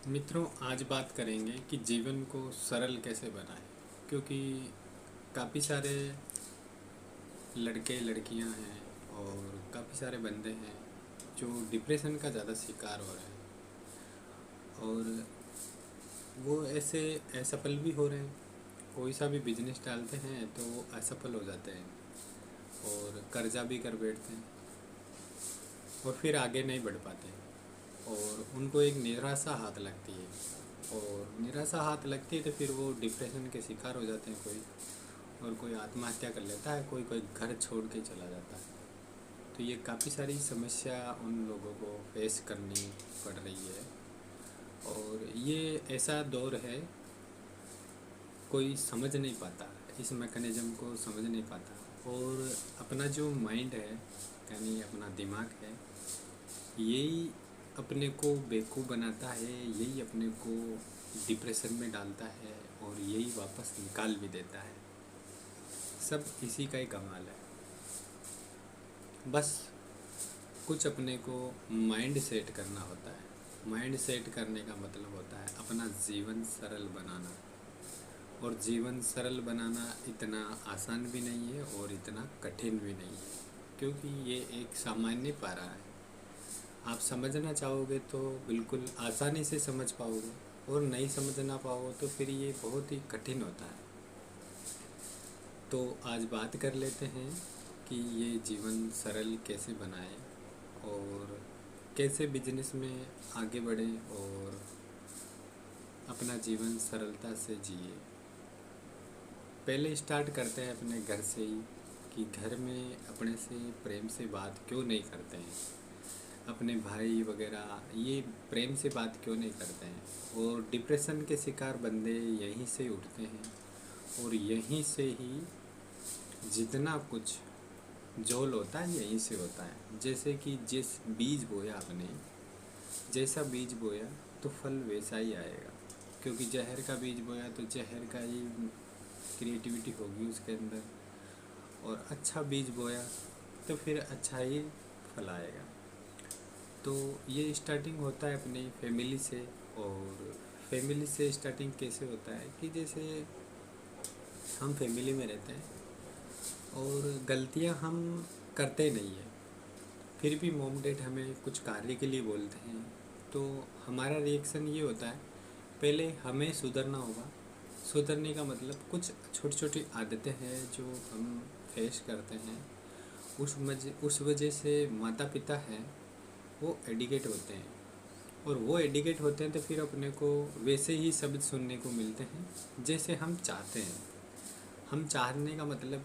मित्रों, आज बात करेंगे कि जीवन को सरल कैसे बनाएं। क्योंकि काफ़ी सारे लड़के लड़कियां हैं और काफ़ी सारे बंदे हैं जो डिप्रेशन का ज़्यादा शिकार हो रहे हैं और वो ऐसे असफल भी हो रहे हैं। कोई सा भी बिजनेस डालते हैं तो वो असफल हो जाते हैं और कर्जा भी कर बैठते हैं और फिर आगे नहीं बढ़ पाते और उनको एक निराशा हाथ लगती है। और निराशा हाथ लगती है तो फिर वो डिप्रेशन के शिकार हो जाते हैं और कोई आत्महत्या कर लेता है, कोई कोई घर छोड़ के चला जाता है। तो ये काफ़ी सारी समस्या उन लोगों को फेस करनी पड़ रही है। और ये ऐसा दौर है, कोई समझ नहीं पाता, इस मैकेनिज़्म को समझ नहीं पाता और अपना जो माइंड है, यानी अपना दिमाग है, यही अपने को बेवकूफ़ बनाता है, यही अपने को डिप्रेशन में डालता है और यही वापस निकाल भी देता है। सब इसी का ही कमाल है। बस कुछ अपने को माइंड सेट करना होता है। माइंड सेट करने का मतलब होता है अपना जीवन सरल बनाना। और जीवन सरल बनाना इतना आसान भी नहीं है और इतना कठिन भी नहीं है, क्योंकि ये एक सामान्य पारा है। आप समझना चाहोगे तो बिल्कुल आसानी से समझ पाओगे और नहीं समझना पाओ तो फिर ये बहुत ही कठिन होता है। तो आज बात कर लेते हैं कि ये जीवन सरल कैसे बनाएं और कैसे बिजनेस में आगे बढ़ें और अपना जीवन सरलता से जिए। पहले स्टार्ट करते हैं अपने घर से ही कि घर में अपने से प्रेम से बात क्यों नहीं करते हैं। अपने भाई वगैरह ये प्रेम से बात क्यों नहीं करते हैं। और डिप्रेशन के शिकार बंदे यहीं से उठते हैं और यहीं से ही जितना कुछ झोल होता है यहीं से होता है। जैसे कि जिस बीज बोया आपने, जैसा बीज बोया तो फल वैसा ही आएगा। क्योंकि जहर का बीज बोया तो जहर का ही क्रिएटिविटी होगी उसके अंदर, और अच्छा बीज बोया तो फिर अच्छा ही फल आएगा। तो ये स्टार्टिंग होता है अपनी फैमिली से। और फैमिली से स्टार्टिंग कैसे होता है कि जैसे हम फैमिली में रहते हैं और गलतियां हम करते नहीं हैं, फिर भी मॉम डैड हमें कुछ कार्य के लिए बोलते हैं तो हमारा रिएक्शन ये होता है, पहले हमें सुधरना होगा। सुधरने का मतलब कुछ छोटी छोटी आदतें हैं जो हम फेस करते हैं, उस वजह से माता पिता हैं वो एडिकेट होते हैं। और वो एडिकेट होते हैं तो फिर अपने को वैसे ही शब्द सुनने को मिलते हैं जैसे हम चाहते हैं। हम चाहने का मतलब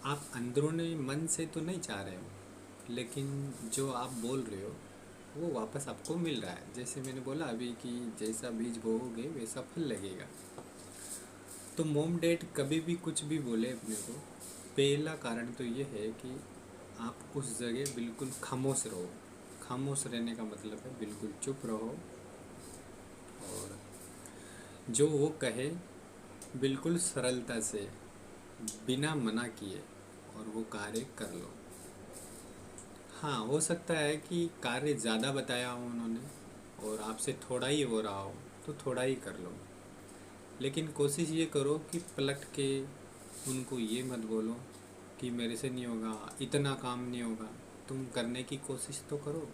आप अंदरूनी मन से तो नहीं चाह रहे हो, लेकिन जो आप बोल रहे हो वो वापस आपको मिल रहा है। जैसे मैंने बोला अभी कि जैसा बीज बोओगे वैसा फल लगेगा। तो मॉम डैड कभी भी कुछ भी बोले अपने को, पहला कारण तो ये है कि आप उस जगह बिल्कुल खामोश रहो। खामोश रहने का मतलब है बिल्कुल चुप रहो और जो वो कहे बिल्कुल सरलता से, बिना मना किए, और वो कार्य कर लो। हाँ, हो सकता है कि कार्य ज़्यादा बताया हो उन्होंने और आपसे थोड़ा ही हो रहा हो तो थोड़ा ही कर लो। लेकिन कोशिश ये करो कि पलट के उनको ये मत बोलो कि मेरे से नहीं होगा, इतना काम नहीं होगा। तुम करने की कोशिश तो करो,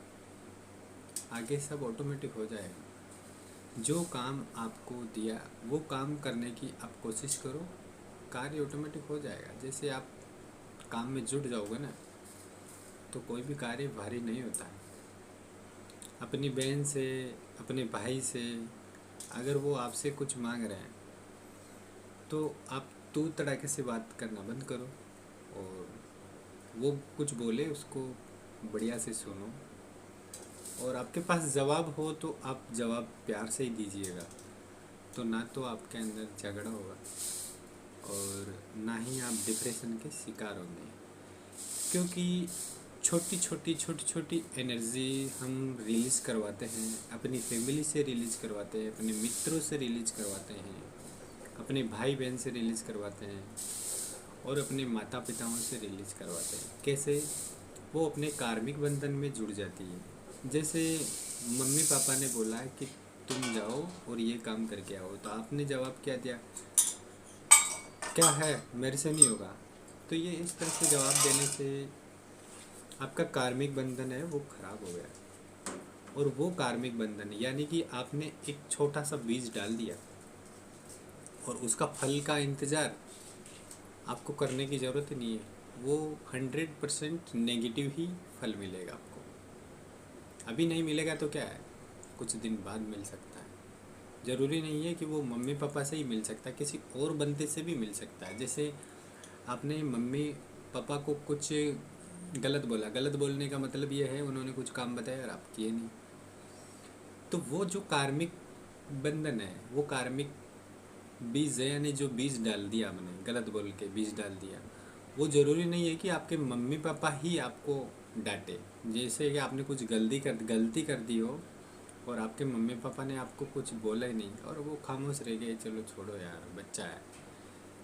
आगे सब ऑटोमेटिक हो जाएगा। जो काम आपको दिया वो काम करने की आप कोशिश करो, कार्य ऑटोमेटिक हो जाएगा। जैसे आप काम में जुट जाओगे ना तो कोई भी कार्य भारी नहीं होता है। अपनी बहन से, अपने भाई से अगर वो आपसे कुछ मांग रहे हैं तो आप तू तड़ाके से बात करना बंद करो और वो कुछ बोले उसको बढ़िया से सुनो। और आपके पास जवाब हो तो आप जवाब प्यार से ही दीजिएगा, तो ना तो आपके अंदर झगड़ा होगा और ना ही आप डिप्रेशन के शिकार होंगे। क्योंकि छोटी छोटी एनर्जी हम रिलीज़ करवाते हैं, अपनी फैमिली से रिलीज़ करवाते हैं, अपने मित्रों से रिलीज़ करवाते हैं, अपने भाई बहन से रिलीज़ करवाते हैं और अपने माता पिताओं से रिलीज़ करवाते हैं। कैसे? वो अपने कार्मिक बंधन में जुड़ जाती है। जैसे मम्मी पापा ने बोला है कि तुम जाओ और ये काम करके आओ, तो आपने जवाब क्या दिया, क्या है मेरे से नहीं होगा। तो ये इस तरह से जवाब देने से आपका कार्मिक बंधन है वो खराब हो गया। और वो कार्मिक बंधन यानी कि आपने एक छोटा सा बीज डाल दिया और उसका फल का इंतज़ार आपको करने की ज़रूरत ही नहीं है, वो 100% नेगेटिव ही फल मिलेगा आपको। अभी नहीं मिलेगा तो क्या है, कुछ दिन बाद मिल सकता है। ज़रूरी नहीं है कि वो मम्मी पापा से ही मिल सकता है, किसी और बंदे से भी मिल सकता है। जैसे आपने मम्मी पापा को कुछ गलत बोला, गलत बोलने का मतलब ये है उन्होंने कुछ काम बताया और आप किए नहीं, तो वो जो कार्मिक बंधन है, वो कार्मिक बीज है, यानी जो बीज डाल दिया आपने, गलत बोल के बीज डाल दिया, वो ज़रूरी नहीं है कि आपके मम्मी पापा ही आपको डांटे। जैसे कि आपने कुछ गलती कर दी हो और आपके मम्मी पापा ने आपको कुछ बोला ही नहीं और वो खामोश रह गए, चलो छोड़ो यार बच्चा है,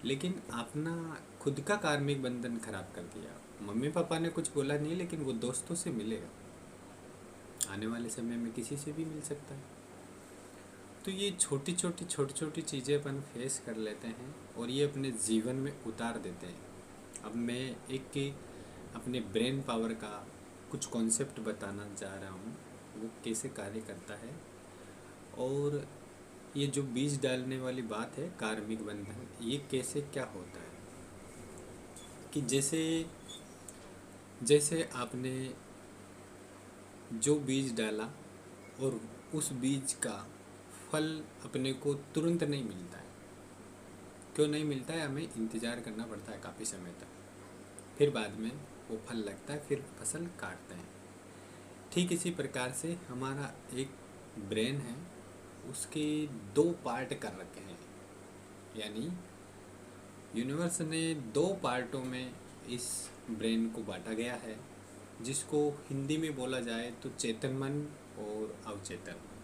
लेकिन अपना खुद का कार्मिक बंधन खराब कर दिया। मम्मी पापा ने कुछ बोला नहीं, लेकिन वो दोस्तों से मिलेगा, आने वाले समय में किसी से भी मिल सकता है। तो ये छोटी छोटी चीज़ें अपन फेस कर लेते हैं और ये अपने जीवन में उतार देते हैं। अब मैं एक अपने ब्रेन पावर का कुछ कॉन्सेप्ट बताना चाह रहा हूँ, वो कैसे कार्य करता है। और ये जो बीज डालने वाली बात है कार्मिक बंधन, ये कैसे क्या होता है कि जैसे जैसे आपने जो बीज डाला और उस बीज का फल अपने को तुरंत नहीं मिलता है। क्यों नहीं मिलता है, हमें इंतज़ार करना पड़ता है काफ़ी समय तक, फिर बाद में वो फल लगता है, फिर फसल काटते हैं। ठीक इसी प्रकार से हमारा एक ब्रेन है, उसके 2 पार्ट कर रखे हैं, यानी यूनिवर्स ने 2 पार्टों में इस ब्रेन को बांटा गया है, जिसको हिंदी में बोला जाए तो चेतन मन और अवचेतन मन,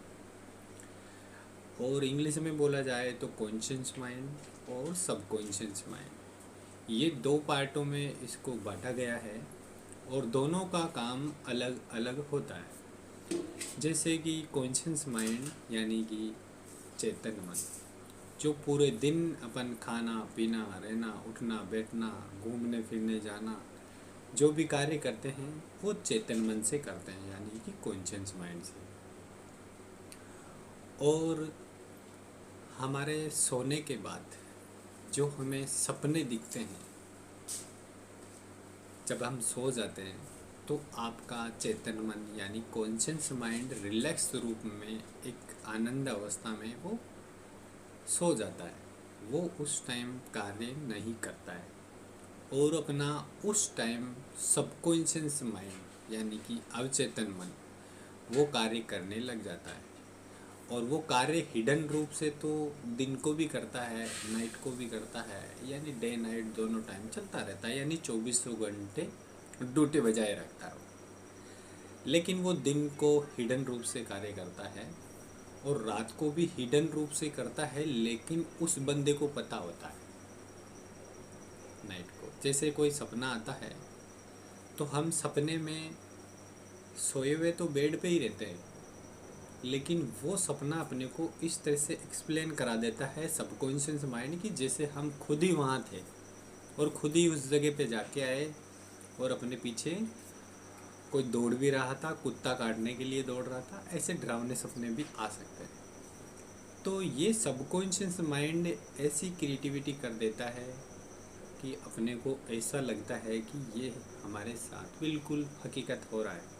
और इंग्लिश में बोला जाए तो कॉन्शियस माइंड और सबकॉन्शियस माइंड। ये 2 पार्टों में इसको बांटा गया है और दोनों का काम अलग अलग होता है। जैसे कि कॉन्शियस माइंड यानी कि चेतन मन, जो पूरे दिन अपन खाना पीना रहना उठना बैठना घूमने फिरने जाना जो भी कार्य करते हैं वो चेतन मन से करते हैं, यानी कि कॉन्शियस माइंड से। और हमारे सोने के बाद जो हमें सपने दिखते हैं, जब हम सो जाते हैं तो आपका चेतन मन यानी कॉन्शियस माइंड रिलैक्स रूप में एक आनंद अवस्था में वो सो जाता है, वो उस टाइम कार्य नहीं करता है और अपना उस टाइम सबकॉन्शियस माइंड यानी कि अवचेतन मन वो कार्य करने लग जाता है। और वो कार्य हिडन रूप से तो दिन को भी करता है, नाइट को भी करता है, यानी डे नाइट दोनों टाइम चलता रहता है, यानी 24 घंटे ड्यूटी बजाय रखता है। लेकिन वो दिन को हिडन रूप से कार्य करता है और रात को भी हिडन रूप से करता है, लेकिन उस बंदे को पता होता है नाइट को। जैसे कोई सपना आता है तो हम सपने में सोए हुए तो बेड पे ही रहते हैं, लेकिन वो सपना अपने को इस तरह से एक्सप्लेन करा देता है सबकॉन्शियस माइंड की, जैसे हम खुद ही वहाँ थे और खुद ही उस जगह पे जाके आए और अपने पीछे कोई दौड़ भी रहा था, कुत्ता काटने के लिए दौड़ रहा था। ऐसे डरावने सपने भी आ सकते हैं। तो ये सबकॉन्शियस माइंड ऐसी क्रिएटिविटी कर देता है कि अपने को ऐसा लगता है कि ये हमारे साथ बिल्कुल हकीकत हो रहा है।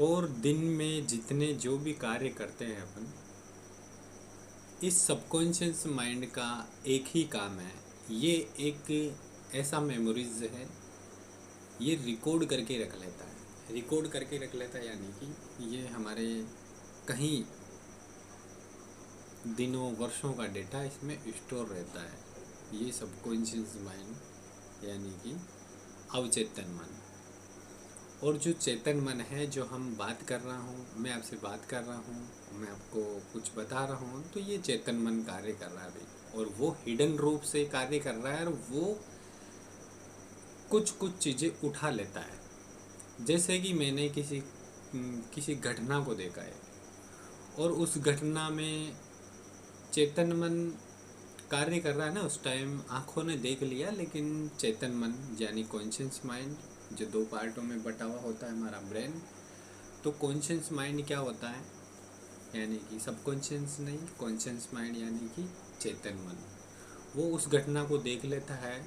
और दिन में जितने जो भी कार्य करते हैं अपन, इस सबकॉन्शियस माइंड का एक ही काम है, ये एक ऐसा मेमोरीज है, ये रिकॉर्ड करके रख लेता है। रिकॉर्ड करके रख लेता है यानी कि ये हमारे कहीं दिनों वर्षों का डेटा इसमें स्टोर रहता है। ये सबकॉन्शियस माइंड यानी कि अवचेतन मन। और जो चेतन मन है, जो हम बात कर रहा हूँ, मैं आपसे बात कर रहा हूँ, मैं आपको कुछ बता रहा हूँ, तो ये चेतन मन कार्य कर रहा है अभी, और वो हिडन रूप से कार्य कर रहा है और वो कुछ चीज़ें उठा लेता है। जैसे कि मैंने किसी घटना को देखा है और उस घटना में चेतन मन कार्य कर रहा है ना, उस टाइम आँखों ने देख लिया, लेकिन चेतन मन यानी कॉन्शियस माइंड जो दो पार्टों में बटा हुआ होता है हमारा ब्रेन, तो कॉन्शियस माइंड क्या होता है, यानी कि सबकॉन्शियस नहीं, कॉन्शियस माइंड यानी कि चेतन मन, वो उस घटना को देख लेता है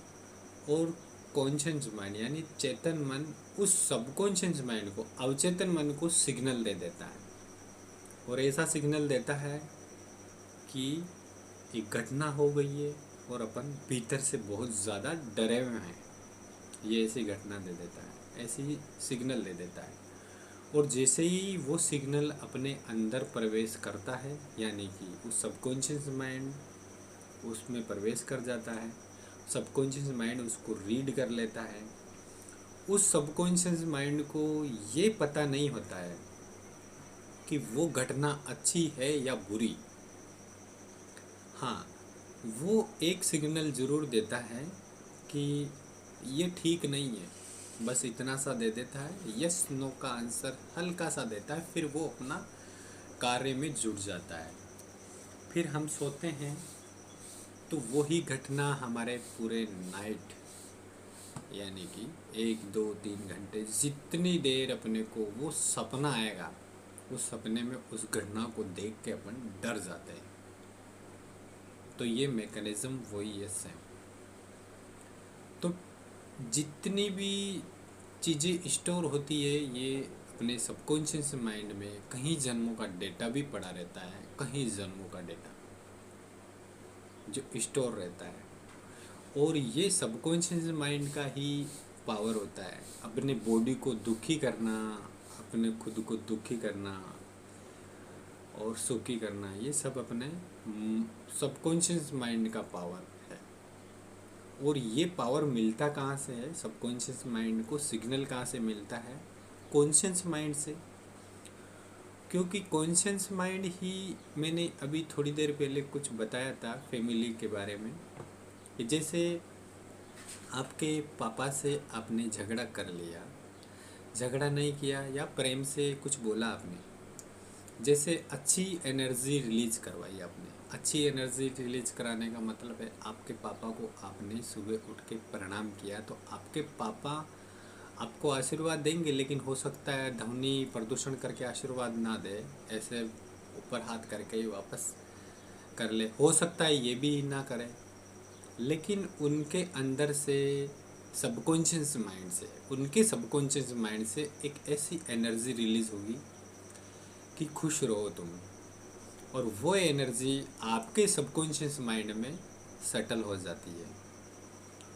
और कॉन्शियस माइंड यानी चेतन मन उस सबकॉन्शियस माइंड को, अवचेतन मन को सिग्नल दे देता है, और ऐसा सिग्नल देता है कि एक घटना हो गई है और अपन भीतर से बहुत ज़्यादा डरे हुए हैं, ये ऐसी घटना दे देता है, ऐसी सिग्नल दे देता है। और जैसे ही वो सिग्नल अपने अंदर प्रवेश करता है, यानी कि उस सबकॉन्शियस माइंड उसमें प्रवेश कर जाता है, सबकॉन्शियस माइंड उसको रीड कर लेता है। उस सबकॉन्शियस माइंड को ये पता नहीं होता है कि वो घटना अच्छी है या बुरी। हाँ, वो एक सिग्नल ज़रूर देता है कि ये ठीक नहीं है, बस इतना सा दे देता है, यस नो का आंसर हल्का सा देता है, फिर वो अपना कार्य में जुट जाता है। फिर हम सोते हैं तो वही घटना हमारे पूरे नाइट यानी कि 1 2 3 घंटे जितनी देर अपने को वो सपना आएगा, उस सपने में उस घटना को देख के अपन डर जाते हैं। तो ये मैकेनिज़्म वही है सेम। तो जितनी भी चीज़ें स्टोर होती है ये अपने सबकॉन्शियस माइंड में कहीं जन्मों का डेटा भी पड़ा रहता है, कहीं जन्मों का डेटा जो स्टोर रहता है। और ये सबकॉन्शियस माइंड का ही पावर होता है अपने बॉडी को दुखी करना, अपने खुद को दुखी करना और सुखी करना, ये सब अपने सबकॉन्शियस माइंड का पावर है। और ये पावर मिलता कहाँ से है, सबकॉन्शियस माइंड को सिग्नल कहाँ से मिलता है, कॉन्शियस माइंड से। क्योंकि कॉन्शियस माइंड ही, मैंने अभी थोड़ी देर पहले कुछ बताया था फैमिली के बारे में, कि जैसे आपके पापा से आपने झगड़ा कर लिया, झगड़ा नहीं किया या प्रेम से कुछ बोला आपने, जैसे अच्छी एनर्जी रिलीज करवाई आपने। अच्छी एनर्जी रिलीज कराने का मतलब है आपके पापा को आपने सुबह उठ के प्रणाम किया, तो आपके पापा आपको आशीर्वाद देंगे, लेकिन हो सकता है ध्वनि प्रदूषण करके आशीर्वाद ना दे, ऐसे ऊपर हाथ करके ही वापस कर ले, हो सकता है ये भी ना करे, लेकिन उनके अंदर से सबकॉन्शियस माइंड से, उनके सबकॉन्शियस माइंड से एक ऐसी एनर्जी रिलीज होगी कि खुश रहो तुम, और वो एनर्जी आपके सबकॉन्शियस माइंड में सेटल हो जाती है।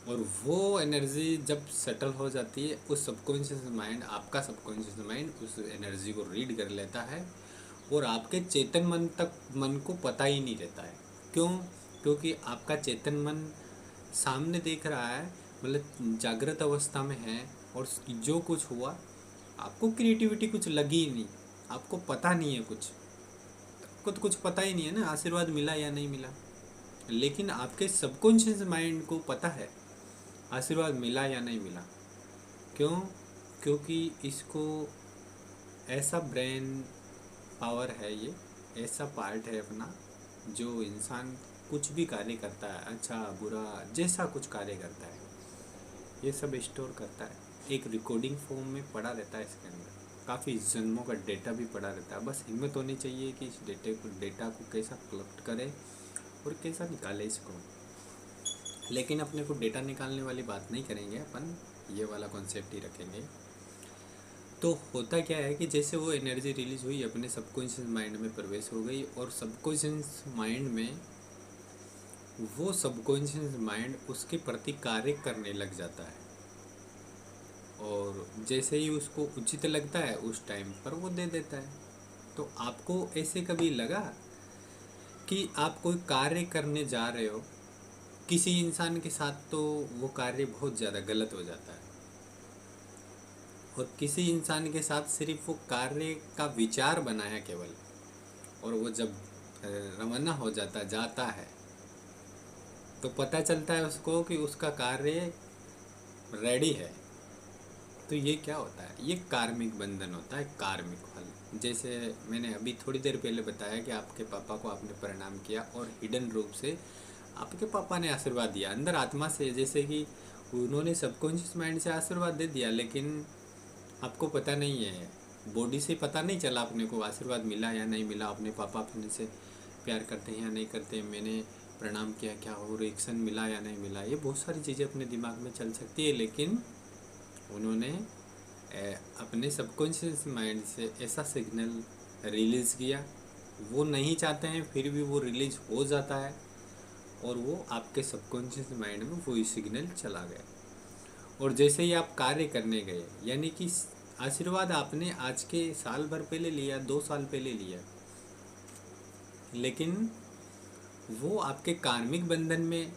और वो एनर्जी जब सेटल हो जाती है, उस सबकॉन्शियस माइंड, आपका सबकॉन्शियस माइंड उस एनर्जी को रीड कर लेता है और आपके चेतन मन तक, मन को पता ही नहीं रहता है। क्यों? क्योंकि आपका चेतन मन सामने देख रहा है, मतलब जागृत अवस्था में है, और जो कुछ हुआ आपको क्रिएटिविटी कुछ लगी ही नहीं, आपको पता नहीं है कुछ, आपको तो कुछ पता ही नहीं है ना आशीर्वाद मिला या नहीं मिला, लेकिन आपके सबकॉन्शियस माइंड को पता है आशीर्वाद मिला या नहीं मिला। क्यों? क्योंकि इसको ऐसा ब्रेन पावर है, ये ऐसा पार्ट है अपना, जो इंसान कुछ भी कार्य करता है, अच्छा बुरा जैसा कुछ कार्य करता है, ये सब स्टोर करता है, एक रिकॉर्डिंग फॉर्म में पड़ा रहता है। इसके अंदर काफ़ी जन्मों का डेटा भी पड़ा रहता है। बस हिम्मत होनी चाहिए कि इस डेटा को कैसा कलेक्ट करें और कैसा निकाले इसको। लेकिन अपने को डेटा निकालने वाली बात नहीं करेंगे, अपन ये वाला कॉन्सेप्ट ही रखेंगे। तो होता क्या है कि जैसे वो एनर्जी रिलीज हुई, अपने सबकॉन्शियस माइंड में प्रवेश हो गई, और सबकॉन्शियस माइंड में वो सबकॉन्शियस माइंड उसके प्रति कार्य करने लग जाता है, और जैसे ही उसको उचित लगता है उस टाइम पर वो दे देता है। तो आपको ऐसे कभी लगा कि आप कोई कार्य करने जा रहे हो किसी इंसान के साथ, तो वो कार्य बहुत ज़्यादा गलत हो जाता है, और किसी इंसान के साथ सिर्फ वो कार्य का विचार बना है केवल, और वो जब रवाना हो जाता है तो पता चलता है उसको कि उसका कार्य रेडी है, तो ये क्या होता है, ये कार्मिक बंधन होता है, कार्मिक फल। जैसे मैंने अभी थोड़ी देर पहले बताया कि आपके पापा को आपने प्रणाम किया और हिडन रूप से आपके पापा ने आशीर्वाद दिया अंदर आत्मा से, जैसे कि उन्होंने सबकॉन्शियस माइंड से आशीर्वाद दे दिया, लेकिन आपको पता नहीं है, बॉडी से पता नहीं चला अपने को आशीर्वाद मिला या नहीं मिला, अपने पापा अपने से प्यार करते हैं या नहीं करते, मैंने प्रणाम किया क्या हो, रिएक्शन मिला या नहीं मिला, ये बहुत सारी चीज़ें अपने दिमाग में चल सकती है। लेकिन उन्होंने अपने सबकॉन्शियस माइंड से ऐसा सिग्नल रिलीज़ किया, वो नहीं चाहते हैं फिर भी वो रिलीज हो जाता है, और वो आपके सबकॉन्शियस माइंड में वही सिग्नल चला गया। और जैसे ही आप कार्य करने गए, यानी कि आशीर्वाद आपने आज के साल भर पहले लिया, 2 साल पहले लिया, लेकिन वो आपके कार्मिक बंधन में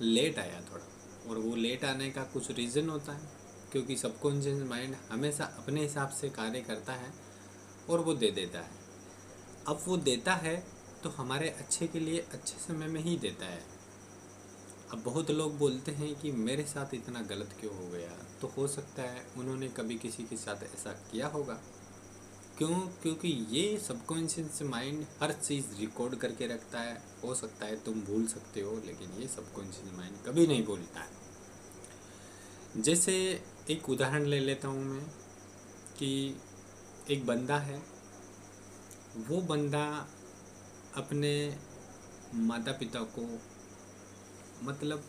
लेट आया थोड़ा, और वो लेट आने का कुछ रीज़न होता है, क्योंकि सबकॉन्शियस माइंड हमेशा अपने हिसाब से कार्य करता है और वो दे देता है। अब वो देता है तो हमारे अच्छे के लिए अच्छे समय में ही देता है। अब बहुत लोग बोलते हैं कि मेरे साथ इतना गलत क्यों हो गया, तो हो सकता है उन्होंने कभी किसी के साथ ऐसा किया होगा। क्यों? क्योंकि ये सबकॉन्शियस माइंड हर चीज़ रिकॉर्ड करके रखता है। हो सकता है तुम भूल सकते हो, लेकिन ये सबकॉन्शियस माइंड कभी नहीं भूलता है। जैसे एक उदाहरण ले लेता हूँ मैं, कि एक बंदा है, वो बंदा अपने माता पिता को मतलब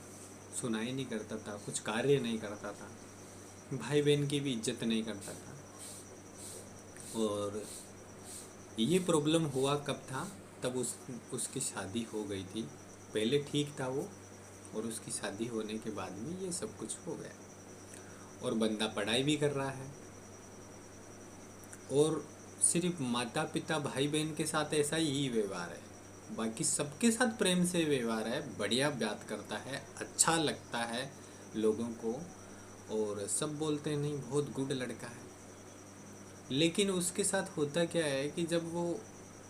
सुनाई नहीं करता था, कुछ कार्य नहीं करता था, भाई बहन की भी इज्जत नहीं करता था। और ये प्रॉब्लम हुआ कब था, तब उसकी शादी हो गई थी। पहले ठीक था वो, और उसकी शादी होने के बाद में ये सब कुछ हो गया। और बंदा पढ़ाई भी कर रहा है, और सिर्फ माता पिता भाई बहन के साथ ऐसा ही व्यवहार है, बाकी सबके साथ प्रेम से व्यवहार है, बढ़िया बात करता है, अच्छा लगता है लोगों को, और सब बोलते हैं नहीं बहुत गुड लड़का है। लेकिन उसके साथ होता क्या है कि जब वो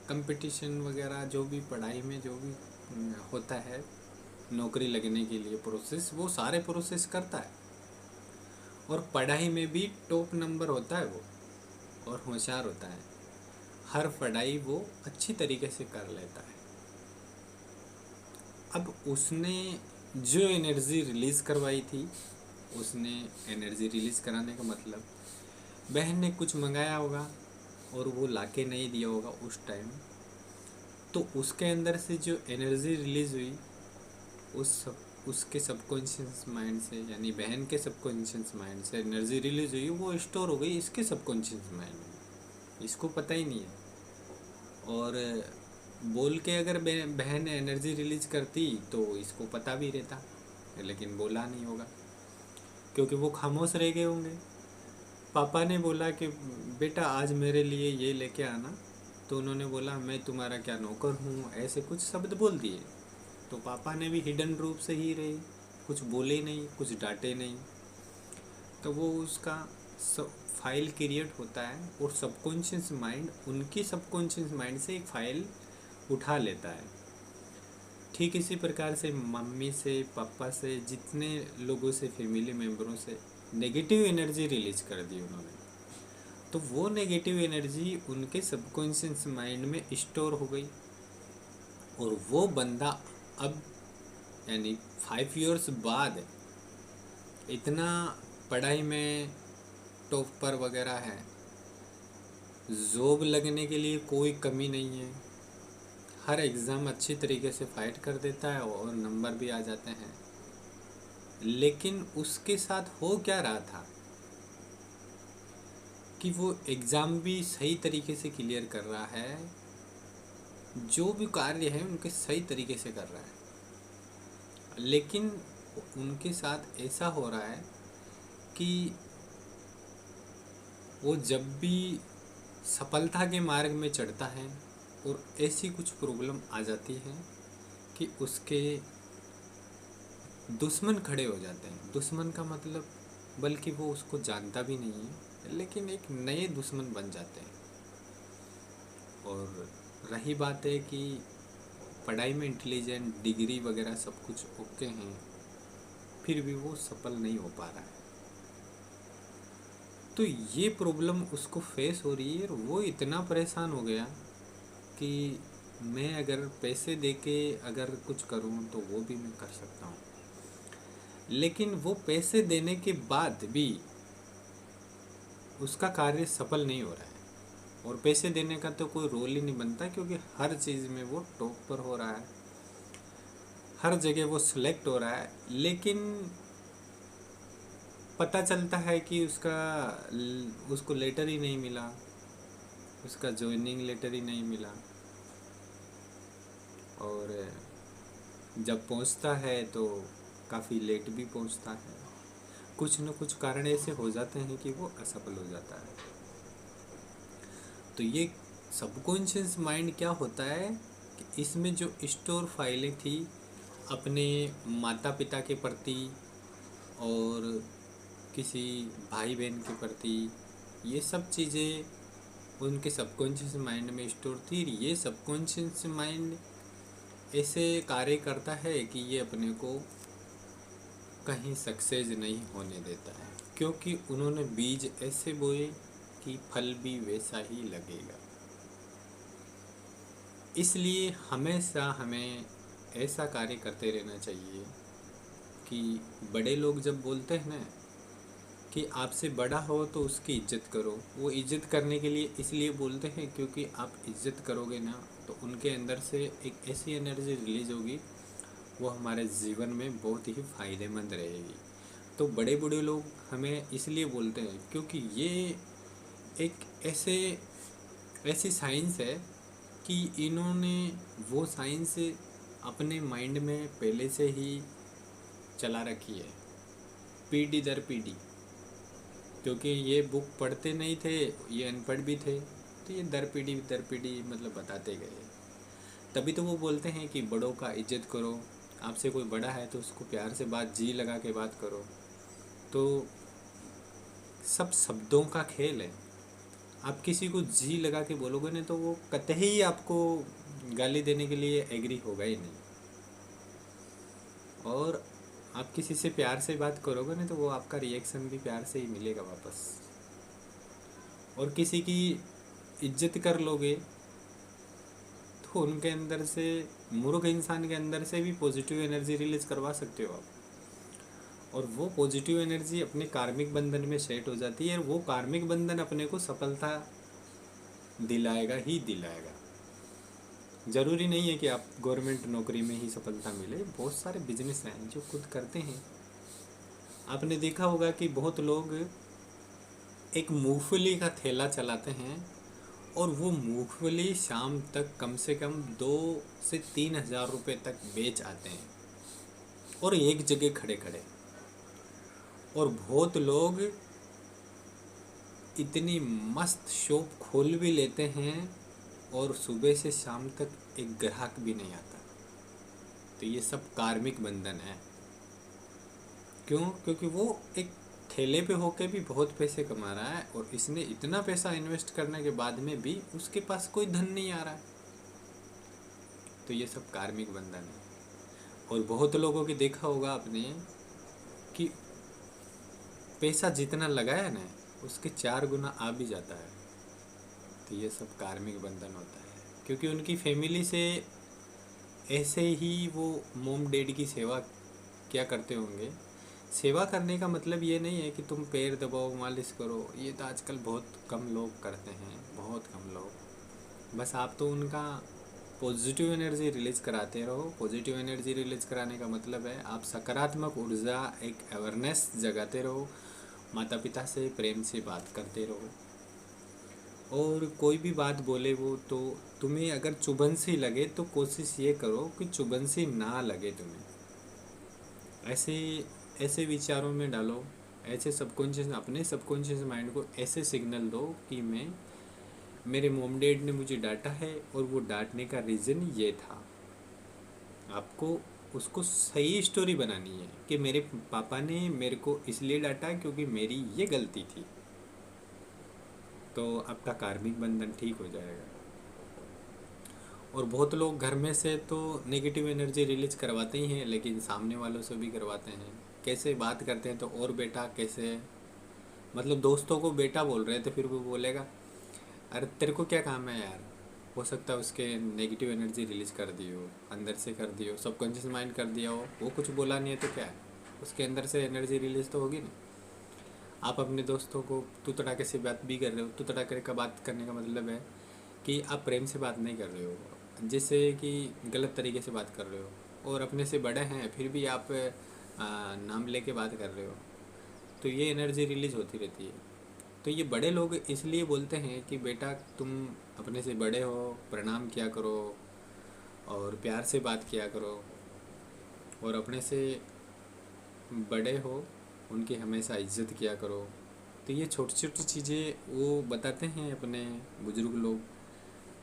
कंपटीशन वगैरह जो भी पढ़ाई में जो भी होता है, नौकरी लगने के लिए प्रोसेस, वो सारे प्रोसेस करता है, और पढ़ाई में भी टॉप नंबर होता है वो, और होशियार होता है, हर पढ़ाई वो अच्छी तरीके से कर लेता है। अब उसने जो एनर्जी रिलीज़ करवाई थी, उसने एनर्जी रिलीज़ कराने का मतलब, बहन ने कुछ मंगाया होगा और वो लाके नहीं दिया होगा उस टाइम, तो उसके अंदर से जो एनर्जी रिलीज़ हुई, उसके सबकॉन्शियस माइंड से, यानी बहन के सबकॉन्शियस माइंड से एनर्जी रिलीज़ हुई, वो स्टोर हो गई इसके सबकॉन्शियस माइंड में, इसको पता ही नहीं है। और बोल के अगर बहन एनर्जी रिलीज करती तो इसको पता भी रहता, लेकिन बोला नहीं होगा, क्योंकि वो खामोश रह गए होंगे। पापा ने बोला कि बेटा आज मेरे लिए ये लेके आना, तो उन्होंने बोला मैं तुम्हारा क्या नौकर हूँ, ऐसे कुछ शब्द बोल दिए। तो पापा ने भी हिडन रूप से ही रहे, कुछ बोले नहीं, कुछ डांटे नहीं। तो वो उसका फाइल क्रिएट होता है, और सबकॉन्शियस माइंड उनकी सबकॉन्शियस माइंड से एक फाइल उठा लेता है। ठीक इसी प्रकार से मम्मी से, पापा से, जितने लोगों से, फैमिली मेम्बरों से नेगेटिव एनर्जी रिलीज कर दी उन्होंने, तो वो नेगेटिव एनर्जी उनके सबकॉन्शियस माइंड में स्टोर हो गई। और वो बंदा अब, यानी 5 years बाद, इतना पढ़ाई में टॉप पर वगैरह है, जॉब लगने के लिए कोई कमी नहीं है, हर एग्ज़ाम अच्छी तरीके से फाइट कर देता है और नंबर भी आ जाते हैं। लेकिन उसके साथ हो क्या रहा था कि वो एग्ज़ाम भी सही तरीके से क्लियर कर रहा है, जो भी कार्य है उनके सही तरीके से कर रहा है, लेकिन उनके साथ ऐसा हो रहा है कि वो जब भी सफलता के मार्ग में चढ़ता है और ऐसी कुछ प्रॉब्लम आ जाती है कि उसके दुश्मन खड़े हो जाते हैं। दुश्मन का मतलब, बल्कि वो उसको जानता भी नहीं है, लेकिन एक नए दुश्मन बन जाते हैं। और रही बात है कि पढ़ाई में इंटेलिजेंट, डिग्री वगैरह सब कुछ ओके हैं, फिर भी वो सफल नहीं हो पा रहा है। तो ये प्रॉब्लम उसको फेस हो रही है और वो इतना परेशान हो गया कि मैं अगर पैसे दे के अगर कुछ करूं तो वो भी मैं कर सकता हूं, लेकिन वो पैसे देने के बाद भी उसका कार्य सफल नहीं हो रहा है। और पैसे देने का तो कोई रोल ही नहीं बनता, क्योंकि हर चीज़ में वो टॉप पर हो रहा है, हर जगह वो सिलेक्ट हो रहा है, लेकिन पता चलता है कि उसको लेटर ही नहीं मिला, उसका ज्वाइनिंग लेटर ही नहीं मिला। और जब पहुंचता है तो काफ़ी लेट भी पहुंचता है। कुछ न कुछ कारण ऐसे हो जाते हैं कि वो असफल हो जाता है। तो ये सबकॉन्शियस माइंड क्या होता है कि इसमें जो स्टोर फाइलें थी अपने माता पिता के प्रति और किसी भाई बहन के प्रति, ये सब चीज़ें उनके सबकॉन्शियस माइंड में स्टोर थी। ये सबकॉन्शियस माइंड ऐसे कार्य करता है कि ये अपने को कहीं सक्सेस नहीं होने देता है, क्योंकि उन्होंने बीज ऐसे बोए कि फल भी वैसा ही लगेगा। इसलिए हमेशा हमें ऐसा कार्य करते रहना चाहिए कि बड़े लोग जब बोलते हैं ना कि आपसे बड़ा हो तो उसकी इज्जत करो, वो इज्जत करने के लिए इसलिए बोलते हैं क्योंकि आप इज्जत करोगे ना तो उनके अंदर से एक ऐसी एनर्जी रिलीज होगी, वो हमारे जीवन में बहुत ही फ़ायदेमंद रहेगी। तो बड़े बूढ़े लोग हमें इसलिए बोलते हैं क्योंकि ये एक ऐसी साइंस है कि इन्होंने वो साइंस अपने माइंड में पहले से ही चला रखी है, पीढ़ी दर पीढ़ी। क्योंकि ये बुक पढ़ते नहीं थे, ये अनपढ़ भी थे, तो ये दर पीढ़ी मतलब बताते गए। तभी तो वो बोलते हैं कि बड़ों का इज्जत करो, आपसे कोई बड़ा है तो उसको प्यार से जी लगा के बात करो। तो सब शब्दों का खेल है। आप किसी को जी लगा के बोलोगे ना तो वो कतई ही आपको गाली देने के लिए एग्री होगा ही नहीं। और आप किसी से प्यार से बात करोगे ना तो वो आपका रिएक्शन भी प्यार से ही मिलेगा वापस। और किसी की इज्जत कर लोगे तो उनके अंदर से, मूर्ख इंसान के अंदर से भी पॉजिटिव एनर्जी रिलीज करवा सकते हो आप। और वो पॉजिटिव एनर्जी अपने कार्मिक बंधन में सेट हो जाती है और वो कार्मिक बंधन अपने को सफलता दिलाएगा ही दिलाएगा। ज़रूरी नहीं है कि आप गवर्नमेंट नौकरी में ही सफलता मिले, बहुत सारे बिजनेस हैं जो खुद करते हैं। आपने देखा होगा कि बहुत लोग एक मूंगफली का ठेला चलाते हैं और वो मूंगफली शाम तक कम से कम 2 से 3 हज़ार रुपये तक बेच आते हैं, और एक जगह खड़े खड़े। और बहुत लोग इतनी मस्त शॉप खोल भी लेते हैं और सुबह से शाम तक एक ग्राहक भी नहीं आता। तो ये सब कार्मिक बंधन है। क्यों? क्योंकि वो एक ठेले पे होके भी बहुत पैसे कमा रहा है और इसने इतना पैसा इन्वेस्ट करने के बाद में भी उसके पास कोई धन नहीं आ रहा है। तो ये सब कार्मिक बंधन है। और बहुत लोगों की देखा होगा आपने कि पैसा जितना लगाया ना उसके 4 गुना आ भी जाता है। तो ये सब कार्मिक बंधन होता है, क्योंकि उनकी फैमिली से ऐसे ही वो मोम डैड की सेवा क्या करते होंगे। सेवा करने का मतलब ये नहीं है कि तुम पैर दबाओ, मालिश करो, ये तो आजकल बहुत कम लोग करते हैं, बहुत कम लोग। बस आप तो उनका पॉजिटिव एनर्जी रिलीज कराते रहो। पॉजिटिव एनर्जी रिलीज कराने का मतलब है आप सकारात्मक ऊर्जा, एक अवेयरनेस जगाते रहो, माता पिता से प्रेम से बात करते रहो। और कोई भी बात बोले वो तो तुम्हें अगर चुभन सी लगे तो कोशिश ये करो कि चुभन सी ना लगे तुम्हें। ऐसे विचारों में डालो, ऐसे अपने सबकॉन्शियस माइंड को ऐसे सिग्नल दो कि मेरे मॉम डैड ने मुझे डांटा है और वो डांटने का रीज़न ये था। आपको उसको सही स्टोरी बनानी है कि मेरे पापा ने मेरे को इसलिए डांटा क्योंकि मेरी ये गलती थी। तो आपका कार्मिक बंधन ठीक हो जाएगा। और बहुत लोग घर में से तो नेगेटिव एनर्जी रिलीज करवाते ही हैं, लेकिन सामने वालों से भी करवाते हैं। कैसे बात करते हैं तो और बेटा कैसे, मतलब दोस्तों को बेटा बोल रहे थे, फिर वो बोलेगा अरे तेरे को क्या काम है यार। हो सकता है उसके नेगेटिव एनर्जी रिलीज कर दी हो, अंदर से कर दी हो, सबकॉन्शियस माइंड कर दिया हो, वो कुछ बोला नहीं है तो क्या है, उसके अंदर से एनर्जी रिलीज तो होगी ना। आप अपने दोस्तों को तू तड़ाके से बात भी कर रहे हो, तू तड़ाके का बात करने का मतलब है कि आप प्रेम से बात नहीं कर रहे हो, जिससे कि गलत तरीके से बात कर रहे हो, और अपने से बड़े हैं फिर भी आप नाम लेके बात कर रहे हो, तो ये एनर्जी रिलीज होती रहती है। तो ये बड़े लोग इसलिए बोलते हैं कि बेटा तुम अपने से बड़े हो, प्रणाम किया करो और प्यार से बात किया करो, और अपने से बड़े हो उनकी हमेशा इज्जत किया करो। तो ये छोटी छोटी चीज़ें वो बताते हैं अपने बुजुर्ग लोग,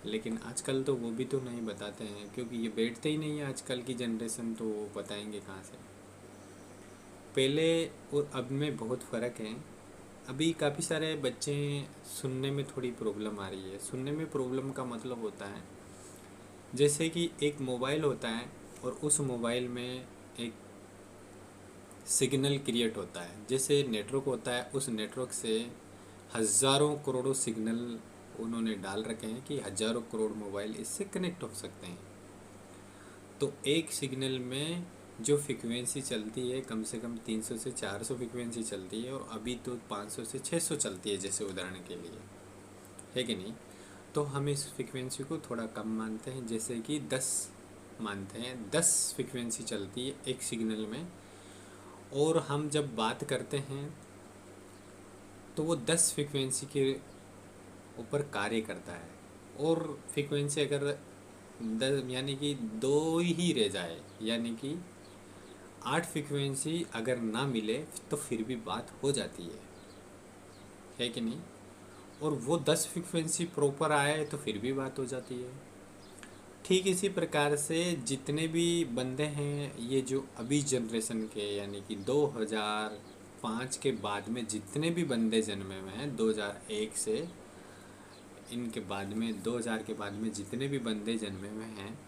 लेकिन आजकल तो वो भी तो नहीं बताते हैं, क्योंकि ये बैठते ही नहीं है आजकल की जनरेशन, तो वो बताएंगे कहाँ से। पहले और अब में बहुत फ़र्क है। अभी काफ़ी सारे बच्चे सुनने में थोड़ी प्रॉब्लम आ रही है। सुनने में प्रॉब्लम का मतलब होता है जैसे कि एक मोबाइल होता है और उस मोबाइल में एक सिग्नल क्रिएट होता है, जैसे नेटवर्क होता है, उस नेटवर्क से हज़ारों करोड़ों सिग्नल उन्होंने डाल रखे हैं कि हज़ारों करोड़ मोबाइल इससे कनेक्ट हो सकते हैं। तो एक सिग्नल में जो फ्रिक्वेंसी चलती है कम से कम 300 से 400 फ्रिक्वेंसी चलती है, और अभी तो 500 से 600 चलती है, जैसे उदाहरण के लिए, है कि नहीं। तो हम इस फ्रिक्वेंसी को थोड़ा कम मानते हैं, जैसे कि 10 मानते हैं। 10 फ्रिक्वेंसी चलती है एक सिग्नल में, और हम जब बात करते हैं तो वो 10 फ्रिक्वेंसी के ऊपर कार्य करता है। और फ्रिक्वेंसी अगर 10 यानी कि 2 ही रह जाए, यानी कि 8 फ्रिक्वेंसी अगर ना मिले तो फिर भी बात हो जाती है कि नहीं। और वो 10 फ्रिक्वेंसी प्रॉपर आए तो फिर भी बात हो जाती है। ठीक इसी प्रकार से जितने भी बंदे हैं ये जो अभी जनरेशन के, यानी कि 2005 के बाद में जितने भी बंदे जन्मे हुए हैं, 2001 से इनके बाद में 2000 के बाद में जितने भी बंदे जन्मे हुए हैं,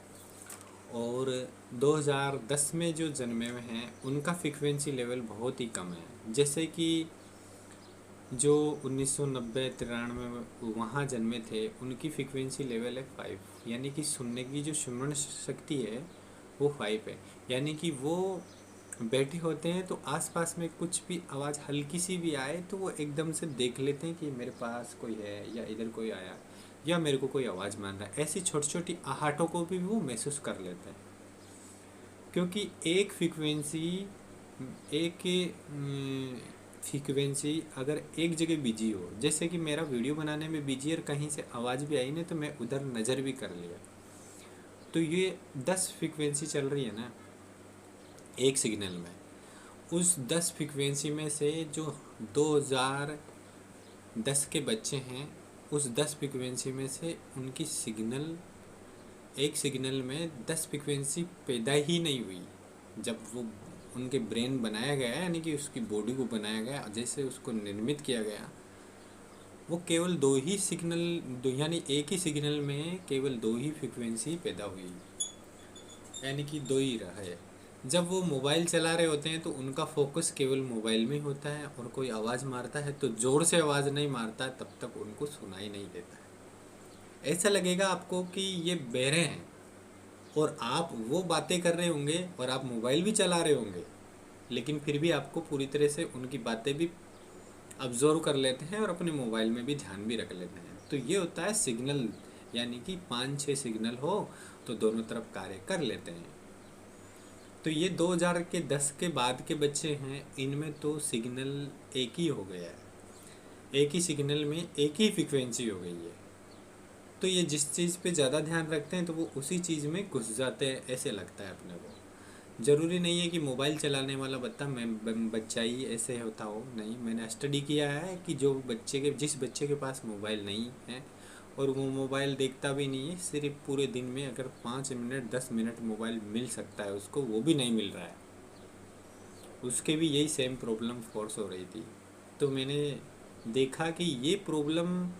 और 2010 में जो जन्मे हुए हैं उनका फ्रीक्वेंसी लेवल बहुत ही कम है। जैसे कि जो 1990-93 वहाँ जन्मे थे उनकी फ्रीक्वेंसी लेवल है 5, यानी कि सुनने की जो सुनन शक्ति है वो 5 है। यानी कि वो बैठे होते हैं तो आसपास में कुछ भी आवाज़ हल्की सी भी आए तो वो एकदम से देख लेते हैं कि मेरे पास कोई है या इधर कोई आया या मेरे को कोई आवाज़ मान रहा है। ऐसी छोटी छोटी आहटों को भी वो महसूस कर लेते हैं, क्योंकि एक फ्रीक्वेंसी अगर एक जगह बिजी हो, जैसे कि मेरा वीडियो बनाने में बिजी और कहीं से आवाज़ भी आई ना तो मैं उधर नज़र भी कर लिया, तो ये 10 फ्रीक्वेंसी चल रही है ना एक सिग्नल में। उस 10 फ्रीक्वेंसी में से जो 2010 के बच्चे हैं, उस 10 फ्रीक्वेंसी में से उनकी सिग्नल, एक सिग्नल में 10 फ्रीक्वेंसी पैदा ही नहीं हुई। जब वो उनके ब्रेन बनाया गया, यानी कि उसकी बॉडी को बनाया गया, जैसे उसको निर्मित किया गया, वो केवल 2 ही सिग्नल, यानी एक ही सिग्नल में केवल 2 ही फ्रीक्वेंसी पैदा हुई, यानी कि 2 ही रहे। जब वो मोबाइल चला रहे होते हैं तो उनका फोकस केवल मोबाइल में होता है, और कोई आवाज़ मारता है तो ज़ोर से आवाज़ नहीं मारता, तब तक उनको सुनाई नहीं देता है। ऐसा लगेगा आपको कि ये बहरे हैं, और आप वो बातें कर रहे होंगे और आप मोबाइल भी चला रहे होंगे, लेकिन फिर भी आपको पूरी तरह से उनकी बातें भी ऑब्जर्व कर लेते हैं और अपने मोबाइल में भी ध्यान भी रख लेते हैं। तो ये होता है सिग्नल, यानी कि 5-6 सिग्नल हो तो दोनों तरफ कार्य कर लेते हैं। तो ये 2010 के बाद के बच्चे हैं, इनमें तो सिग्नल एक ही हो गया है, एक ही सिग्नल में एक ही फ्रिक्वेंसी हो गई है। तो ये जिस चीज़ पे ज़्यादा ध्यान रखते हैं तो वो उसी चीज़ में घुस जाते हैं, ऐसे लगता है अपने को। ज़रूरी नहीं है कि मोबाइल चलाने वाला बच्चा ही ऐसे होता हो, नहीं। मैंने स्टडी किया है कि जिस बच्चे के पास मोबाइल नहीं है और वो मोबाइल देखता भी नहीं है, सिर्फ पूरे दिन में अगर 5 मिनट 10 मिनट मोबाइल मिल सकता है उसको, वो भी नहीं मिल रहा है, उसके भी यही सेम प्रॉब्लम फोर्स हो रही थी। तो मैंने देखा कि ये प्रॉब्लम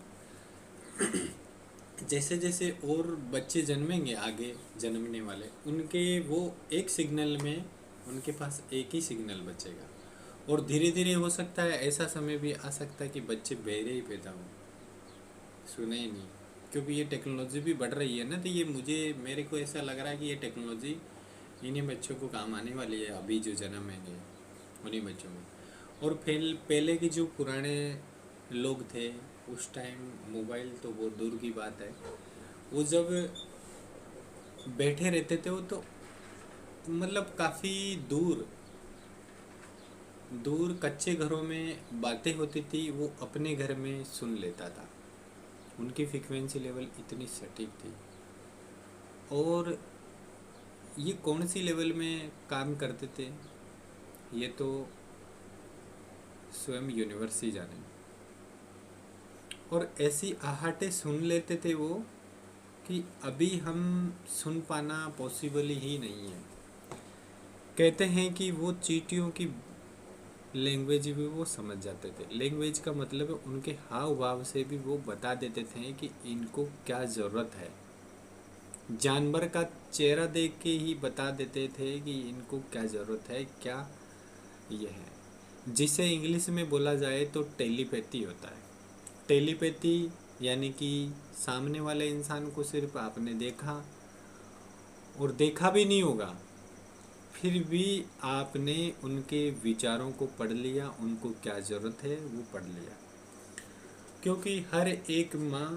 जैसे जैसे और बच्चे जन्मेंगे, आगे जन्मने वाले, उनके वो एक सिग्नल में उनके पास एक ही सिग्नल बचेगा, और धीरे धीरे हो सकता है ऐसा समय भी आ सकता है कि बच्चे बहरे ही पैदा हों, सुने ही नहीं, क्योंकि ये टेक्नोलॉजी भी बढ़ रही है ना। तो ये मेरे को ऐसा लग रहा है कि ये टेक्नोलॉजी इन्हीं बच्चों को काम आने वाली है, अभी जो जन्म है उन्हीं बच्चों में। और पहले के जो पुराने लोग थे, उस टाइम मोबाइल तो बहुत दूर की बात है। वो जब बैठे रहते थे वो तो मतलब काफ़ी दूर दूर कच्चे घरों में बातें होती थी, वो अपने घर में सुन लेता था। उनकी फ्रिक्वेंसी लेवल इतनी सटीक थी। और ये कौन सी लेवल में काम करते थे, ये तो स्वयं यूनिवर्स ही जाने। और ऐसी आहटें सुन लेते थे वो कि अभी हम सुन पाना पॉसिबल ही नहीं है। कहते हैं कि वो चींटियों की लैंग्वेज भी वो समझ जाते थे। लैंग्वेज का मतलब है उनके हाव भाव से भी वो बता देते थे कि इनको क्या ज़रूरत है। जानवर का चेहरा देख के ही बता देते थे कि इनको क्या ज़रूरत है, क्या ये है, जिसे इंग्लिश में बोला जाए तो टेलीपैथी होता है। टेलीपैथी यानी कि सामने वाले इंसान को सिर्फ आपने देखा और देखा भी नहीं होगा, फिर भी आपने उनके विचारों को पढ़ लिया, उनको क्या ज़रूरत है वो पढ़ लिया। क्योंकि हर एक माँ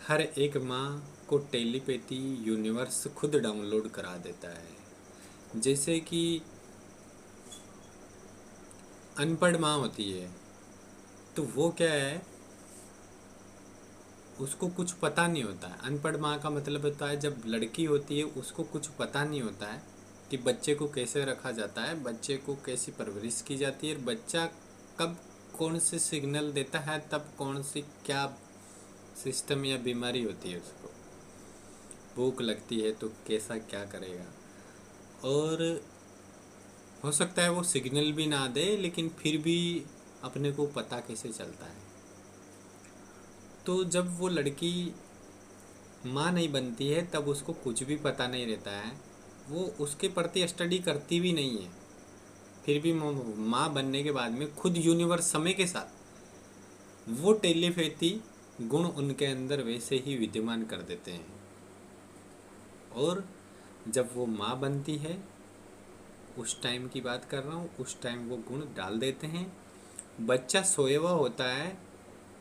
हर एक माँ को टेलीपैथी यूनिवर्स खुद डाउनलोड करा देता है। जैसे कि अनपढ़ माँ होती है तो वो क्या है, उसको कुछ पता नहीं होता है। अनपढ़ माँ का मतलब होता है जब लड़की होती है उसको कुछ पता नहीं होता है कि बच्चे को कैसे रखा जाता है, बच्चे को कैसी परवरिश की जाती है, बच्चा कब कौन से सिग्नल देता है, तब कौन सी क्या सिस्टम या बीमारी होती है, उसको भूख लगती है तो कैसा क्या करेगा। और हो सकता है वो सिग्नल भी ना दे लेकिन फिर भी अपने को पता कैसे चलता है। तो जब वो लड़की माँ नहीं बनती है तब उसको कुछ भी पता नहीं रहता है, वो उसके प्रति स्टडी करती भी नहीं है। फिर भी माँ बनने के बाद में खुद यूनिवर्स समय के साथ वो टेलीपैथी गुण उनके अंदर वैसे ही विद्यमान कर देते हैं। और जब वो माँ बनती है, उस टाइम की बात कर रहा हूँ, उस टाइम वो गुण डाल देते हैं। बच्चा सोया हुआ होता है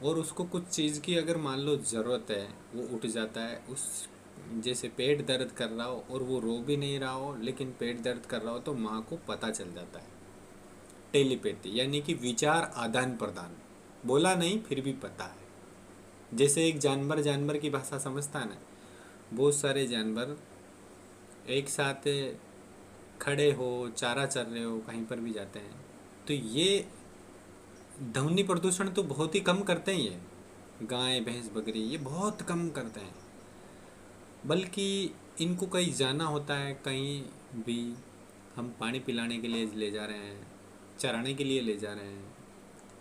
और उसको कुछ चीज़ की अगर मान लो ज़रूरत है, वो उठ जाता है। उस जैसे पेट दर्द कर रहा हो और वो रो भी नहीं रहा हो लेकिन पेट दर्द कर रहा हो तो माँ को पता चल जाता है। टेलीपैथी यानी कि विचार आदान प्रदान, बोला नहीं फिर भी पता है। जैसे एक जानवर जानवर की भाषा समझता है ना, बहुत सारे जानवर एक साथ खड़े हो, चारा चर रहे हो, कहीं पर भी जाते हैं तो ये ध्वनि प्रदूषण तो बहुत ही कम करते हैं। ये गाय भैंस बकरी ये बहुत कम करते हैं। बल्कि इनको कहीं जाना होता है, कहीं भी हम पानी पिलाने के लिए ले जा रहे हैं, चराने के लिए ले जा रहे हैं,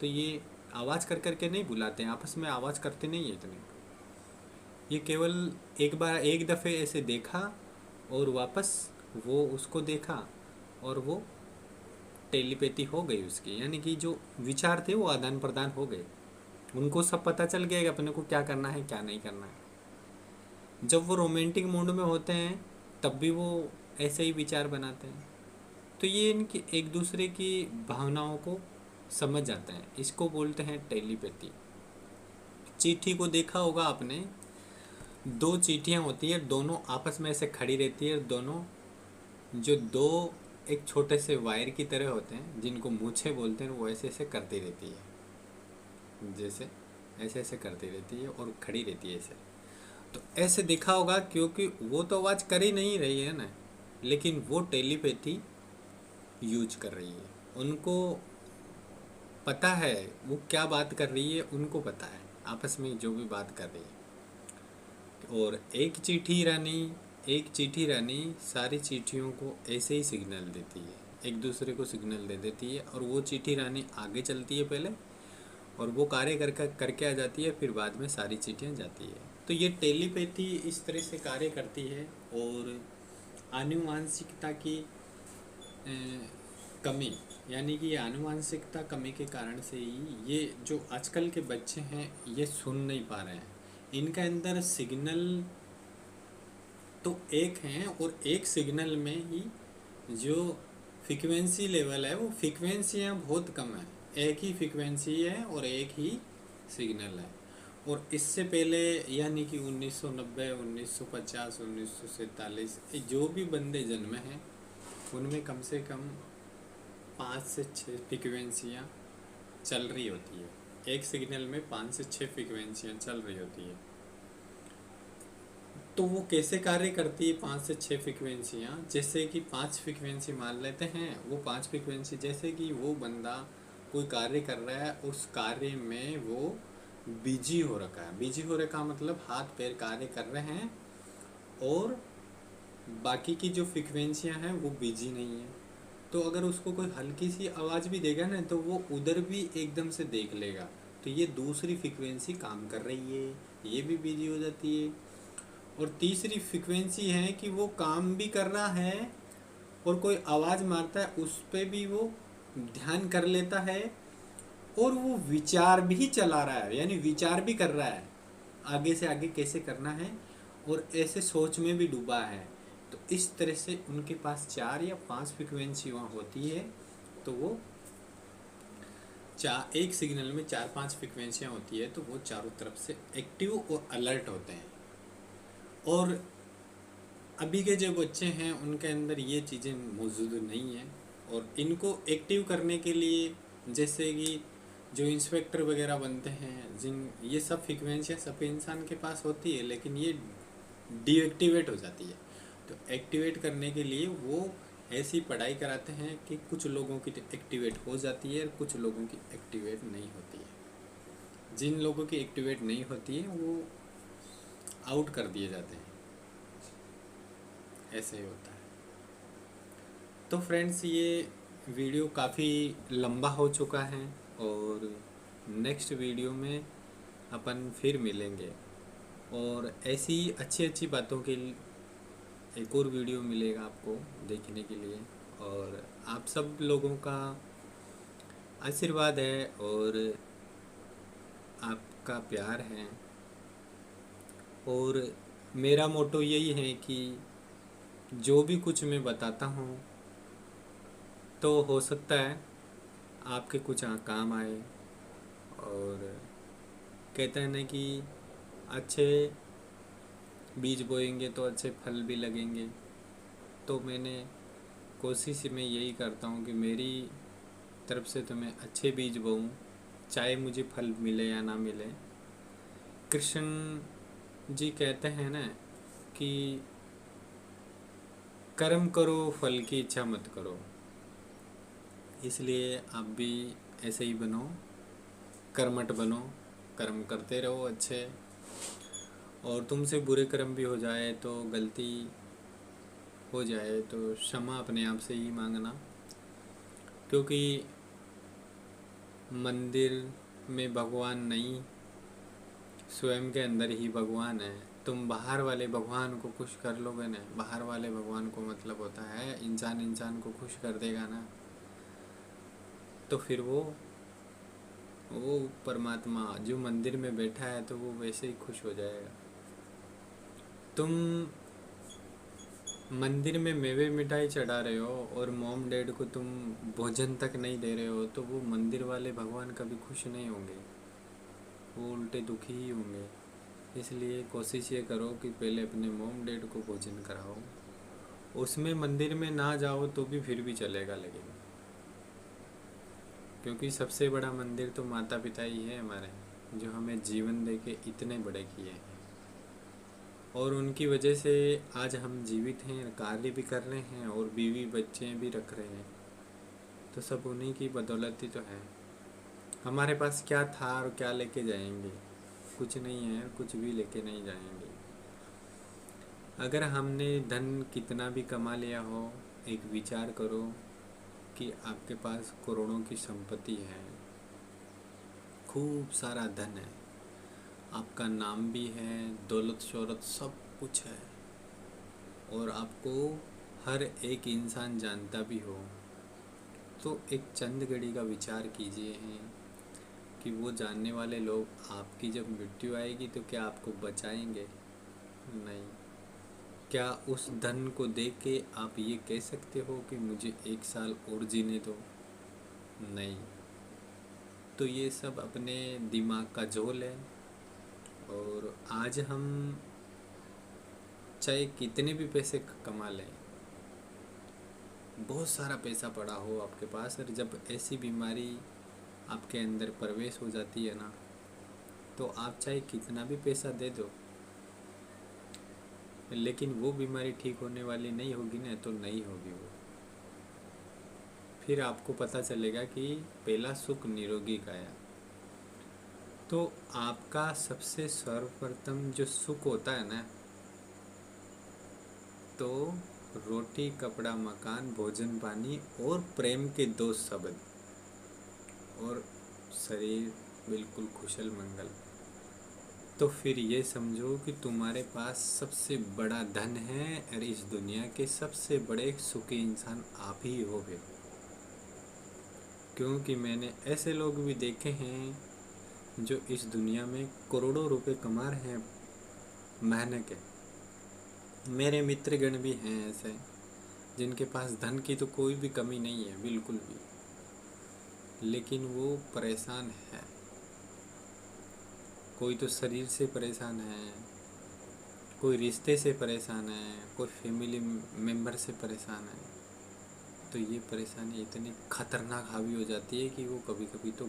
तो ये आवाज़ कर करके नहीं बुलाते हैं, आपस में आवाज़ करते नहीं है इतने। ये केवल एक बार एक दफ़े ऐसे देखा और वापस वो उसको देखा और वो टेलीपैथी हो गई उसकी, यानी कि जो विचार थे वो आदान प्रदान हो गए। उनको सब पता चल गया कि अपने को क्या करना है क्या नहीं करना है। जब वो रोमांटिक मूड में होते हैं तब भी वो ऐसे ही विचार बनाते हैं। तो ये इनकी एक दूसरे की भावनाओं को समझ जाते हैं, इसको बोलते हैं टेलीपैथी। चींटी को देखा होगा आपने, दो चींटियाँ होती है, दोनों आपस में ऐसे खड़ी रहती है। दोनों जो दो एक छोटे से वायर की तरह होते हैं जिनको मूछें बोलते हैं, वो ऐसे ऐसे करती रहती है, जैसे ऐसे ऐसे करती रहती है और खड़ी रहती है ऐसे। तो ऐसे देखा होगा क्योंकि वो तो आवाज़ कर ही नहीं रही है ना, लेकिन वो टेलीपैथी यूज कर रही है। उनको पता है वो क्या बात कर रही है, उनको पता है आपस में जो भी बात कर रही है। और एक चींटी रानी सारी चींटियों को ऐसे ही सिग्नल देती है, एक दूसरे को सिग्नल दे देती है। और वो चींटी रानी आगे चलती है पहले और वो कार्य करके आ जाती है, फिर बाद में सारी चींटियाँ जाती है। तो ये टेलीपैथी इस तरह से कार्य करती है। और आनुवांशिकता की कमी, यानी कि आनुवांशिकता कमी के कारण से ही ये जो आजकल के बच्चे हैं ये सुन नहीं पा रहे हैं। इनके अंदर सिग्नल तो एक हैं और एक सिग्नल में ही जो फ्रीक्वेंसी लेवल है वो फ्रीक्वेंसियाँ बहुत कम है। एक ही फ्रीक्वेंसी है और एक ही सिग्नल है। और इससे पहले यानी कि 1990, 1950, 1947 जो भी बंदे जन्मे हैं उनमें कम से कम 5 से 6 फ्रीक्वेंसियाँ चल रही होती है। एक सिग्नल में 5 से 6 फ्रीक्वेंसियाँ चल रही होती है। तो वो कैसे कार्य करती है 5 से 6 फ्रीक्वेंसियाँ? जैसे कि 5 फ्रीक्वेंसी मान लेते हैं, वो 5 फ्रीक्वेंसी जैसे कि वो बंदा कोई कार्य कर रहा है, उस कार्य में वो बिजी हो रखा है। बिजी हो रखा मतलब हाथ पैर कार्य कर रहे हैं और बाकी की जो फ्रीक्वेंसियाँ हैं वो बिजी नहीं है। तो अगर उसको कोई हल्की सी आवाज़ भी देगा ना तो वो उधर भी एकदम से देख लेगा। तो ये दूसरी फ्रीक्वेंसी काम कर रही है, ये भी बिजी हो जाती है। और तीसरी फ्रीक्वेंसी है कि वो काम भी कर रहा है और कोई आवाज़ मारता है उस पर भी वो ध्यान कर लेता है और वो विचार भी चला रहा है, यानी विचार भी कर रहा है आगे से आगे कैसे करना है और ऐसे सोच में भी डूबा है। तो इस तरह से उनके पास 4 या 5 फ्रीक्वेंसी वहाँ होती है। तो वो एक सिग्नल में 4-5 फ्रीक्वेंसियाँ होती है तो वो चारों तरफ से एक्टिव और अलर्ट होते हैं। और अभी के जो बच्चे हैं उनके अंदर ये चीज़ें मौजूद नहीं हैं। और इनको एक्टिव करने के लिए जैसे कि जो इंस्पेक्टर वगैरह बनते हैं, जिन ये सब फ्रीक्वेंसियाँ सब इंसान के पास होती है लेकिन ये डीएक्टिवेट हो जाती है। तो एक्टिवेट करने के लिए वो ऐसी पढ़ाई कराते हैं कि कुछ लोगों की एक्टिवेट हो जाती है और कुछ लोगों की एक्टिवेट नहीं होती है। जिन लोगों की एक्टिवेट नहीं होती है वो आउट कर दिए जाते हैं। ऐसे ही होता है। तो फ्रेंड्स ये वीडियो काफ़ी लंबा हो चुका है और नेक्स्ट वीडियो में अपन फिर मिलेंगे और ऐसी अच्छी अच्छी बातों के एक और वीडियो मिलेगा आपको देखने के लिए। और आप सब लोगों का आशीर्वाद है और आपका प्यार है और मेरा मोटो यही है कि जो भी कुछ मैं बताता हूँ तो हो सकता है आपके कुछ काम आए। और कहते हैं ना कि अच्छे बीज बोएंगे तो अच्छे फल भी लगेंगे। तो मैंने कोशिश में यही करता हूँ कि मेरी तरफ से तो मैं अच्छे बीज बोऊँ, चाहे मुझे फल मिले या ना मिले। कृष्ण जी कहते हैं ना कि कर्म करो फल की इच्छा मत करो। इसलिए आप भी ऐसे ही बनो, कर्मठ बनो, कर्म करते रहो अच्छे। और तुमसे बुरे कर्म भी हो जाए तो गलती हो जाए तो क्षमा अपने आप से ही मांगना, क्योंकि मंदिर में भगवान नहीं, स्वयं के अंदर ही भगवान है। तुम बाहर वाले भगवान को खुश कर लोगे ना, बाहर वाले भगवान को मतलब होता है इंसान इंसान को खुश कर देगा ना, तो फिर वो परमात्मा जो मंदिर में बैठा है तो वो वैसे ही खुश हो जाएगा। तुम मंदिर में मेवे मिठाई चढ़ा रहे हो और मॉम डैड को तुम भोजन तक नहीं दे रहे हो तो वो मंदिर वाले भगवान कभी खुश नहीं होंगे, वो उल्टे दुखी ही होंगे। इसलिए कोशिश ये करो कि पहले अपने मॉम डैड को भोजन कराओ। उसमें मंदिर में ना जाओ तो भी फिर भी चलेगा, लेकिन क्योंकि सबसे बड़ा मंदिर तो माता पिता ही है हमारे, जो हमें जीवन दे के इतने बड़े किए हैं और उनकी वजह से आज हम जीवित हैं, कार्य भी कर रहे हैं और बीवी बच्चे भी रख रहे हैं। तो सब उन्हीं की बदौलत ही तो है। हमारे पास क्या था और क्या लेके जाएंगे? कुछ नहीं है, कुछ भी लेके नहीं जाएंगे। अगर हमने धन कितना भी कमा लिया हो, एक विचार करो कि आपके पास करोड़ों की संपत्ति है, खूब सारा धन है, आपका नाम भी है, दौलत शोहरत सब कुछ है और आपको हर एक इंसान जानता भी हो तो एक चंद घड़ी का विचार कीजिए हैं कि वो जानने वाले लोग आपकी जब मृत्यु आएगी तो क्या आपको बचाएंगे? नहीं। क्या उस धन को देख के आप ये कह सकते हो कि मुझे 1 साल और जीने दो? नहीं। तो ये सब अपने दिमाग का झोल है। और आज हम चाहे कितने भी पैसे कमा लें, बहुत सारा पैसा पड़ा हो आपके पास, और जब ऐसी बीमारी आपके अंदर प्रवेश हो जाती है ना, तो आप चाहे कितना भी पैसा दे दो, लेकिन वो बीमारी ठीक होने वाली नहीं होगी ना, तो नहीं होगी वो। फिर आपको पता चलेगा कि पहला सुख निरोगी काया। तो आपका सबसे सर्वप्रथम जो सुख होता है ना, तो रोटी कपड़ा मकान भोजन पानी और प्रेम के 2 शब्द, और शरीर बिल्कुल कुशल मंगल। तो फिर ये समझो कि तुम्हारे पास सबसे बड़ा धन है, और इस दुनिया के सबसे बड़े सुखी इंसान आप ही हो गए। क्योंकि मैंने ऐसे लोग भी देखे हैं जो इस दुनिया में करोड़ों रुपए कमा रहे हैं महीने के। मेरे मित्रगण भी हैं ऐसे जिनके पास धन की तो कोई भी कमी नहीं है, बिल्कुल भी, लेकिन वो परेशान है। कोई तो शरीर से परेशान है, कोई रिश्ते से परेशान है, कोई फैमिली मेम्बर से परेशान है। तो ये परेशानी इतनी खतरनाक हावी हो जाती है कि वो कभी कभी तो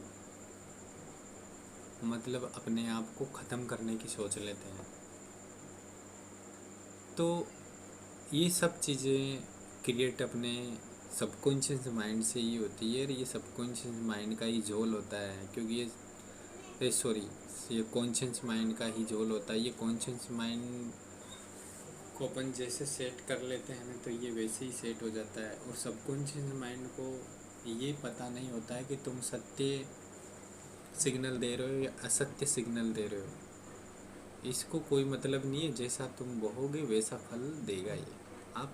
मतलब अपने आप को ख़त्म करने की सोच लेते हैं। तो ये सब चीज़ें क्रिएट अपने सबकॉन्शियस माइंड से ही होती है, और ये सबकॉन्शियस माइंड का ही झोल होता है। क्योंकि ये कॉन्शियस माइंड का ही झोल होता है। ये कॉन्शियस माइंड को अपन जैसे सेट कर लेते हैं ना, तो ये वैसे ही सेट हो जाता है। और सबकॉन्शियस माइंड को ये पता नहीं होता है कि तुम सत्य सिग्नल दे रहे हो या असत्य सिग्नल दे रहे हो। इसको कोई मतलब नहीं है, जैसा तुम बोओगे वैसा फल देगा ये। आप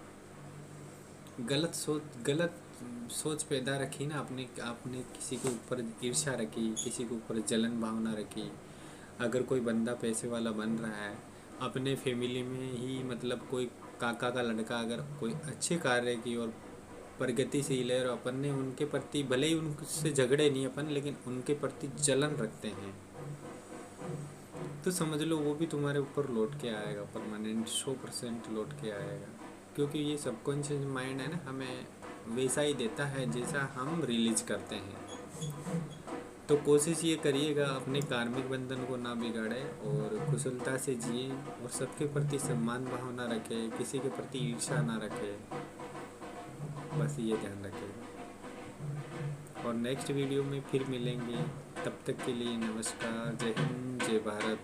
गलत सोच पैदा रखी ना, आपने किसी के ऊपर ईर्ष्या रखी, किसी के ऊपर जलन भावना रखी। अगर कोई बंदा पैसे वाला बन रहा है, अपने फैमिली में ही मतलब कोई काका का लड़का अगर कोई अच्छे कार्य की और प्रगतिशील है, और अपन ने उनके प्रति भले ही उनसे झगड़े नहीं अपन, लेकिन उनके प्रति जलन रखते हैं, तो समझ लो वो भी तुम्हारे ऊपर लौट के आएगा, परमानेंट 100% लौट के आएगा। क्योंकि ये सबकॉन्शियस माइंड है ना, हमें वैसा ही देता है जैसा हम रिलीज करते हैं। तो कोशिश ये करिएगा अपने कार्मिक बंधन को ना बिगाड़े, और कुशलता से जिए, और सबके प्रति सम्मान भावना रखे, किसी के प्रति ईर्ष्या ना रखे। बस ये ध्यान रखिएगा। और नेक्स्ट वीडियो में फिर मिलेंगे। तब तक के लिए नमस्कार। जय हिंद, जय भारत।